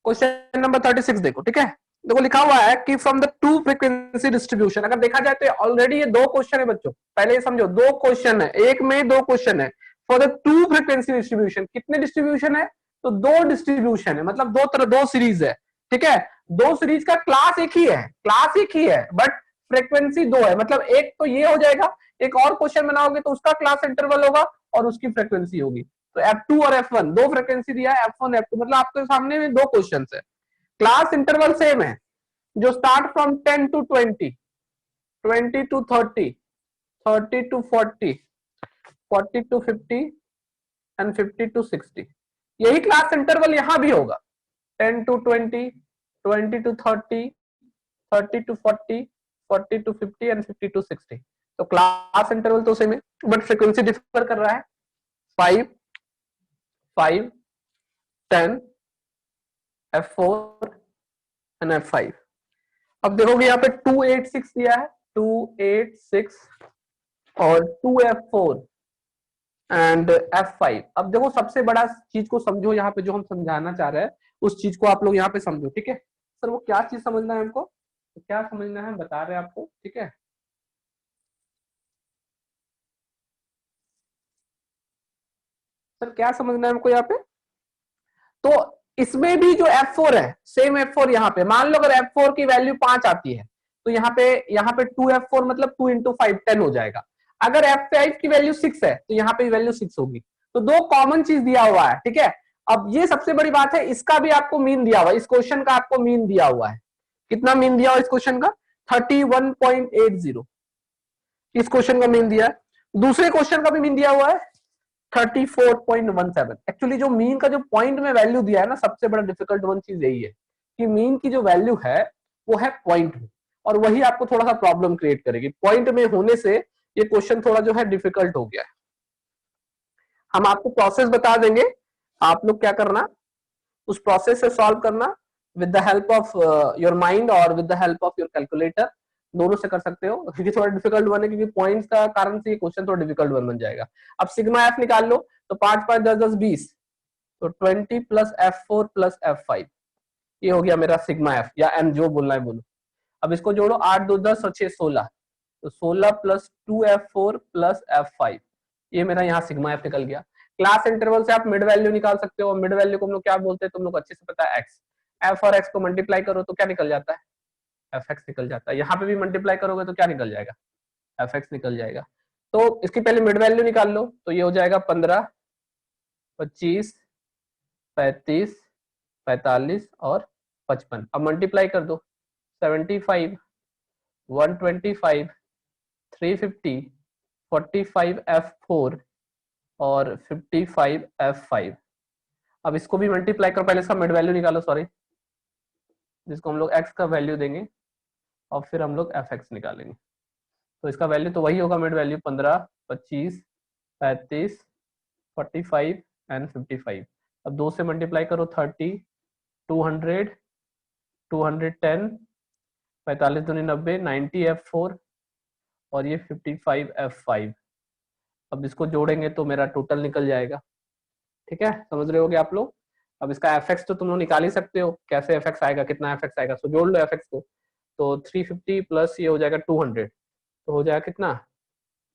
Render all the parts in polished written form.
Question number 36 देखो, ठीक है। देखो लिखा हुआ है कि from the two frequency distribution, अगर देखा जाए तो ऑलरेडी ये दो क्वेश्चन है बच्चों, पहले ये समझो दो क्वेश्चन है, एक में दो क्वेश्चन है। For the two frequency distribution, कितने डिस्ट्रीब्यूशन है? तो दो डिस्ट्रीब्यूशन है, मतलब दो तरह, दो सीरीज है, ठीक है। दो सीरीज का क्लास एक ही है, क्लास एक ही है, बट फ्रीक्वेंसी दो है। मतलब एक तो ये हो जाएगा, एक और क्वेश्चन बनाओगे तो उसका क्लास इंटरवल होगा और उसकी फ्रीक्वेंसी होगी। तो F2 और F1 दो फ्रीक्वेंसी दिया है, F1 F2, मतलब आपके सामने में दो क्वेश्चन है। क्लास इंटरवल सेम है, जो start from 10 to 20, 20 to 30, 30 to 40, 40 to 50 and 50 to 60। यही क्लास इंटरवल यहां भी होगा, 10 to 20, 20 to 30, 30 to 40, 40 to 50 and 50 to 60। तो क्लास इंटरवल तो सेम है, बट फ्रीक्वेंसी डिफर कर रहा है। 5, 5, 10, F4 एंड F5। अब देखोगे यहाँ पे 286 दिया है, 286 और 2F4 एंड F5। अब देखो सबसे बड़ा चीज को समझो, यहाँ पे जो हम समझाना चाह रहे हैं उस चीज को आप लोग यहाँ पे समझो, ठीक है। सर वो क्या चीज समझना है हमको, तो क्या समझना है बता रहे हैं आपको, ठीक है। सर क्या समझना है हमको यहाँ पे, तो इसमें भी जो F4 है सेम F4 यहाँ पे, मान लो अगर F4 की वैल्यू 5 आती है तो यहाँ पे 2F4 मतलब 2 इंटू 5 10 हो जाएगा। अगर F5 की वैल्यू 6 है तो यहाँ पे वैल्यू 6 होगी। तो दो कॉमन चीज दिया हुआ है, ठीक है। अब ये सबसे बड़ी बात है, इसका भी आपको मीन दिया हुआ है, इस क्वेश्चन का आपको मीन दिया हुआ है। कितना मीन दिया हुआ इस क्वेश्चन का? 31.80 इस क्वेश्चन का मीन दिया है। दूसरे क्वेश्चन का भी मीन दिया हुआ है 34.17। एक्चुअली जो मीन का जो पॉइंट में वैल्यू दिया है ना, सबसे बड़ा डिफिकल्ट वन चीज यही है कि मीन की जो वैल्यू है वो है पॉइंट में, और वही आपको थोड़ा सा प्रॉब्लम क्रिएट करेगी। पॉइंट में होने से ये क्वेश्चन थोड़ा जो है डिफिकल्ट हो गया है। हम आपको प्रोसेस बता देंगे, आप लोग क्या करना, उस प्रोसेस से सॉल्व करना with the help of your mind और with the help of your calculator, दोनों से कर सकते हो। क्योंकि थोड़ा डिफिकल्ट वन है, क्योंकि पॉइंट्स का कारण से ये क्वेश्चन थोड़ा डिफिकल्ट वन बन जाएगा। अब सिग्मा एफ निकाल लो, तो 5 5 10 10 20, तो 20 प्लस F4 प्लस F5, ये हो गया मेरा सिग्मा एफ, या एम जो बोलना है बोलो। अब इसको जोड़ो, 8 2 10 और 6 16, तो 16 प्लस 2F4 प्लस F5, ये मेरा यहाँ सिग्मा एफ निकल गया। क्लास इंटरवल से आप मिड वैल्यू निकाल सकते हो, मिड वैल्यू को हम लोग क्या बोलते हैं तुम लोग अच्छे से पता है, एक्स। एफ और एक्स को मल्टीप्लाई करो तो क्या निकल जाता है? एफ एक्स निकल जाता है। यहाँ पे भी मल्टीप्लाई करोगे तो क्या निकल जाएगा? एफ एक्स निकल जाएगा। तो इसकी पहले मिड वैल्यू निकाल लो, तो ये हो जाएगा 15, 25, 35, 45 और 55। अब मल्टीप्लाई कर दो, 75, 125, 350, 45 F4 और 55 F5। अब इसको भी मल्टीप्लाई करो, पहले इसका मिड वैल्यू निकालो, सॉरी, जिसको हम लोग x का वैल्यू देंगे और फिर हम लोग एफ एक्स निकालेंगे। तो इसका वैल्यू तो वही होगा, मिड वैल्यू 15, 25, 35, 45 एंड 55। अब 2 से मल्टीप्लाई करो, 30, 200, 210, 45 दूनी 90, 90 F4 और ये 55 F5। अब इसको जोड़ेंगे तो मेरा टोटल निकल जाएगा, ठीक है, समझ रहे होगे आप लोग। अब इसका एफ एक्स तो तुम लोग निकाल ही सकते हो, कैसे एफ एक्स आएगा, कितना एफ एक्स आएगा, सो जोड़ लो एफ एक्स को। तो 350 प्लस ये हो जाएगा 200, तो हो जाएगा कितना,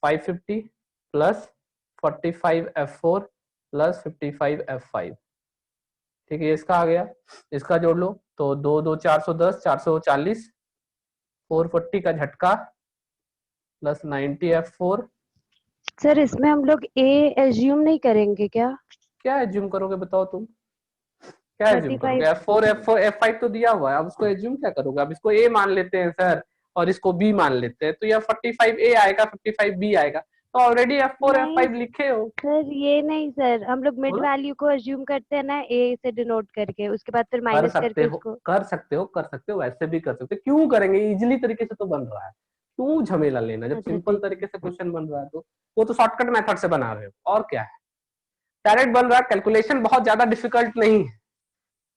550 प्लस 45 F4 प्लस 55 F5, ठीक है, इसका आ गया। इसका जोड़ लो तो 2 2 410, 440, 440 का झटका प्लस 90 F4। सर इसमें हम लोग ए एज्यूम नहीं करेंगे क्या? क्या एज्यूम करोगे बताओ तुम, क्या एज्यूम 35। करोगे? F4 F4 F5 तो दिया हुआ है, अब उसको एज्यूम क्या करोगे? अब इसको ए मान लेते हैं सर और इसको बी मान लेते हैं, तो यह 45 ए आएगा, 55 बी आएगा। तो ऑलरेडी F4 नहीं F5 लिखे हो। सर, ये नहीं सर, हम लोग मिड बोलो, वैल्यू को एज्यूम करते हैं ना, ए से डिनोट करके, उसके बाद फिर कर माइनस सकते करके हो, उसको। कर सकते हो, कर सकते हो, वैसे भी कर सकते हो। क्यों करेंगे, इजिली तरीके से तो बन रहा है, क्यों झमेला लेना? जब अच्छा सिंपल ठीक है। तरीके से क्वेश्चन बन रहा है तो वो तो शॉर्टकट मेथड से बना रहे हो, और क्या है, डायरेक्ट बन रहा है, कैलकुलेशन बहुत ज्यादा डिफिकल्ट नहीं है,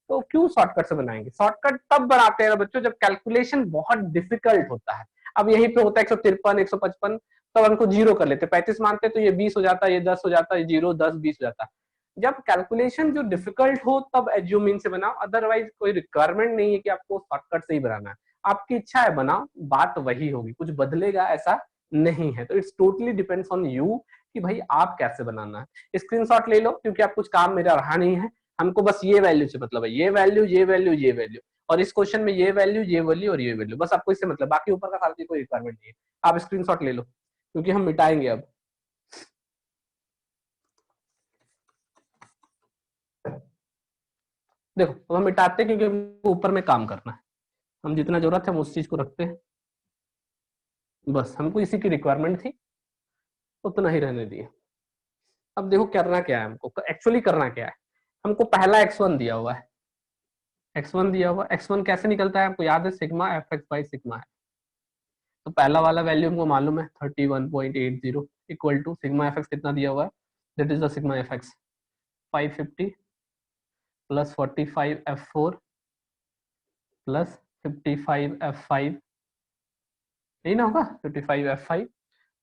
तो क्यों शॉर्टकट से बनाएंगे? शॉर्टकट तब बनाते हैं बच्चों जब कैलकुलेशन बहुत डिफिकल्ट होता है। अब यहीं पे होता है 153, 155, तब हमको जीरो कर लेते, 35 मानते तो ये 20 हो जाता, ये 10 हो जाता, ये 0 10 20 हो जाता। जब कैलकुलेशन जो डिफिकल्ट हो तब एज्यूम मीन से बनाओ, अदरवाइज कोई रिक्वायरमेंट नहीं है कि आपको शॉर्टकट से ही बनाना है, आपकी इच्छा है बनाओ, बात वही होगी, कुछ बदलेगा ऐसा नहीं है। तो it's totally depends on you कि भाई आप कैसे बनाना है। स्क्रीनशॉट ले लो क्योंकि आप कुछ काम मेरा रहा नहीं है, हमको बस ये वैल्यू से मतलब है, ये वैल्यू ये वैल्यू ये वैल्यू, और इस क्वेश्चन में ये वैल्यू और ये वैल्यू, बस आपको इससे मतलब, बाकी ऊपर का सारी कोई रिक्वायरमेंट नहीं है। आप स्क्रीनशॉट ले लो क्योंकि हम मिटाएंगे अब। देखो तो हम मिटाते हैं क्योंकि हमको ऊपर में काम करना है, हम जितना जरूरत है हम उस चीज को रखते हैं, बस हमको इसी की रिक्वायरमेंट थी, उतना ही रहने दिए। अब देखो करना क्या है हमको, एक्चुअली करना क्या है, हमको पहला x1 दिया हुआ है, x1 दिया हुआ, x1 कैसे निकलता है आपको याद है, सिग्मा fx बाई सिग्मा है। तो पहला वाला वैल्यू हमको मालूम है 31.80 इक्वल टू सिग्मा fx कितना दिया हुआ है, that is the sigma fx 550 plus 45 f4 plus 55 f5, यही ना होगा 55 f5,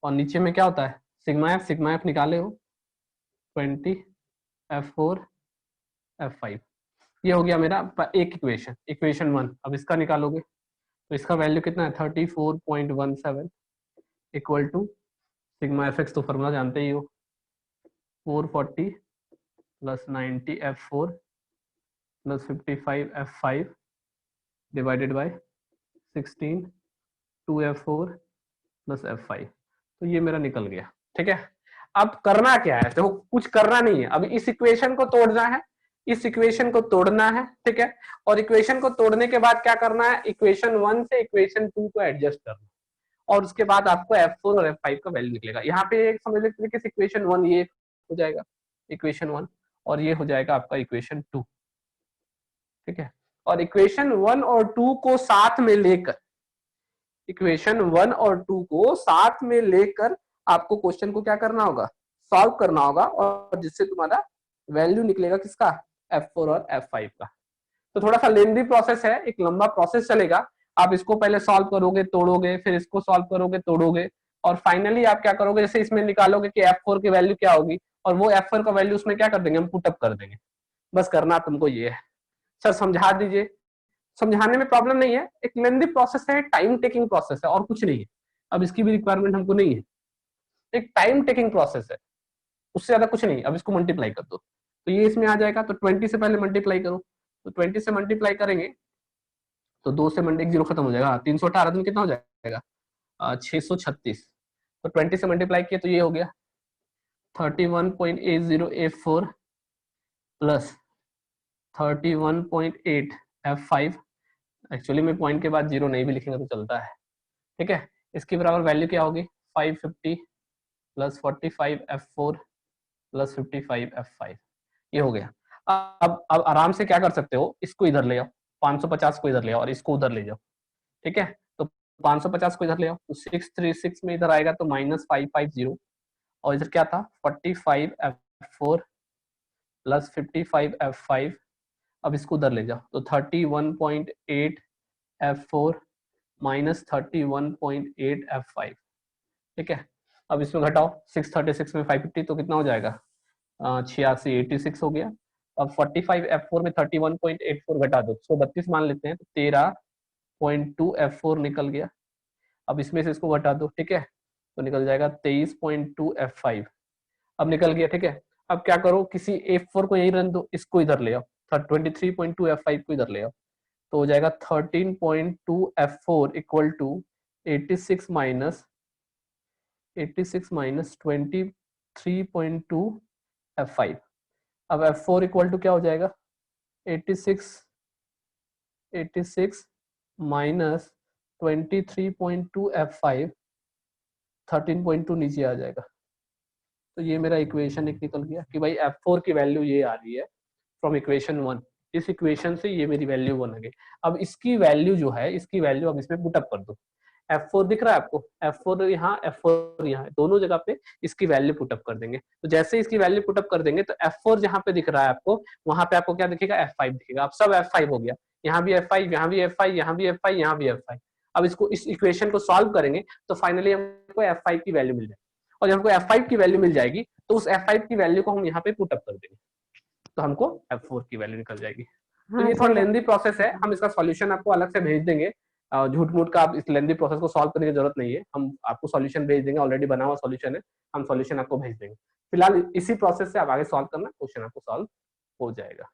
और नीचे में क्या होता है सिग्मा f निकाले हो 20 f4 f5, ये हो गया मेरा एक इक्वेशन, इक्वेशन 1। अब इसका निकालोगे तो इसका वैल्यू कितना है 34.17 इक्वल टू सिग्मा fx तो फॉर्मूला जानते ही हो 440 plus 90 f4 plus 55 f5 divided by 16 2f4 plus f5, तो ये मेरा निकल गया। ठीक है, अब करना क्या है, देखो कुछ करना नहीं है, अभी इस इक्वेशन को तोड़ना है, इस इक्वेशन को तोड़ना है, ठीक है, और इक्वेशन को तोड़ने के बाद क्या करना है, इक्वेशन 1 से इक्वेशन 2 को एडजस्ट करना, और उसके बाद आपको f4 और f5 का वैल्यू निकलेगा। यहाँ पे एक समझ लेते हैं कि इक्वेशन 1 ये हो जाएगा इक्वेशन 1, और ये हो जाएगा आपका इक्वेशन 2, ठीक है, और इक्वेशन 1 और 2 को साथ में लेकर, इक्वेशन 1 और 2 को साथ में लेकर आपको क्वेश्चन को क्या करना होगा, सॉल्व करना होगा, और जिससे तुम्हारा वैल्यू निकलेगा किसका, f4 और f5 का। तो थोड़ा सा लेंदी प्रोसेस है, एक लंबा प्रोसेस चलेगा, आप इसको पहले सॉल्व करोगे तोड़ोगे, फिर इसको सॉल्व करोगे तोड़ोगे, और फाइनली आप क्या करोगे, जैसे इसमें निकालोगे कि f4 की वैल्यू क्या होगी, और वो f4 का वैल्यू उसमें क्या कर देंगे, हम पुटअप कर देंगे। बस करना तुमको ये है। सर समझा दीजिए, समझाने में प्रॉब्लम नहीं है, एक लेंदी प्रोसेस है, टाइम टेकिंग प्रोसेस है, और कुछ नहीं है। अब इसकी भी रिक्वायरमेंट हमको नहीं है, एक टाइम टेकिंग प्रोसेस है, उससे ज्यादा कुछ नहीं। अब इसको मल्टीप्लाई कर दो तो ये इसमें आ जाएगा, तो 20 से पहले मल्टीप्लाई करो, तो 20 से मल्टीप्लाई करेंगे तो 2 से एक जीरो खत्म हो जाएगा, 318 दिन कितना हो जाएगा 636, तो 20 से मल्टीप्लाई किया तो ये हो गया 31.80 प्लस 31.8 f5, एक्चुअली में पॉइंट के बाद जीरो नहीं भी लिखेंगे तो चलता है, ठीक है। इसकी बराबर वैल्यू क्या होगी 550 प्लस 45 f4 प्लस 55 f5, ये हो गया। अब आराम से क्या कर सकते हो, इसको इधर ले आओ, 550 को इधर ले आओ और इसको उधर ले जाओ, ठीक है। तो 550 को इधर ले आओ तो 636 में इधर आएगा तो -550, और इधर क्या था 45 f4 प्लस 55 f5, अब इसको उधर ले जाओ तो 31.8 f4 माइनस 31.8 f5, ठीक है। अब इसमें घटाओ 636 में 550 तो कितना हो जाएगा 86 86 हो गया। अब 45 f4 में 31.84 घटा दो, 132 मान लेते हैं तो 13.2 f4 निकल गया। अब इसमें से इसको घटा दो, ठीक है, तो निकल जाएगा 23.2 f5, अब निकल गया, ठीक है। अब क्या करो, किसी f4 को यही रन दो, इसको इधर ले आओ, 23.2 f5 को इधर ले आओ, तो हो जाएगा 13.2 f4 equal to 86 minus 23.2 f5। अब f4 इक्वल टू क्या हो जाएगा 86 माइनस 23.2 f5, 13.2 नीचे आ जाएगा। तो ये मेरा इक्वेशन एक निकल गया कि भाई f4 की वैल्यू ये आ रही है फ्रॉम इक्वेशन 1, इस इक्वेशन से ये मेरी वैल्यू बन गई। अब इसकी वैल्यू जो है, इसकी वैल्यू अब इसमें पुटअप कर दो, f4 दिख रहा है आपको, f4 यहाँ f4 यहाँ, दोनों जगह पे इसकी वैल्यू पुटअप कर देंगे। तो जैसे इसकी वैल्यू पुटअप कर देंगे तो f4 जहाँ पे दिख रहा है आपको, वहां पे आपको क्या दिखेगा f5 दिखेगा। अब सब f5 हो गया, यहाँ भी f5, यहाँ भी f5, यहाँ भी f5, यहाँ भी f5। अब इसको इस इक्वेशन को सॉल्व करेंगे तो फाइनली हमको f5 की वैल्यू मिल जाएगी, और जब हमको f5 की वैल्यू मिल जाएगी तो उस f5 की वैल्यू को हम यहाँ पे पुटअप कर देंगे। तो हमको F4 की वैल्यू निकल जाएगी। तो हाँ ये थोड़ा सर। लेंदी प्रोसेस है, हम इसका सॉल्यूशन आपको अलग से भेज देंगे। झूठ मूठ का आप इस लेंदी प्रोसेस को सॉल्व करने की जरूरत नहीं है, हम आपको सॉल्यूशन भेज देंगे, ऑलरेडी बना हुआ सॉल्यूशन है, हम सॉल्यूशन आपको भेज देंगे। फिलहाल इसी प्रोसेस से आप आगे सॉल्व करना, क्वेश्चन आपको सॉल्व हो जाएगा।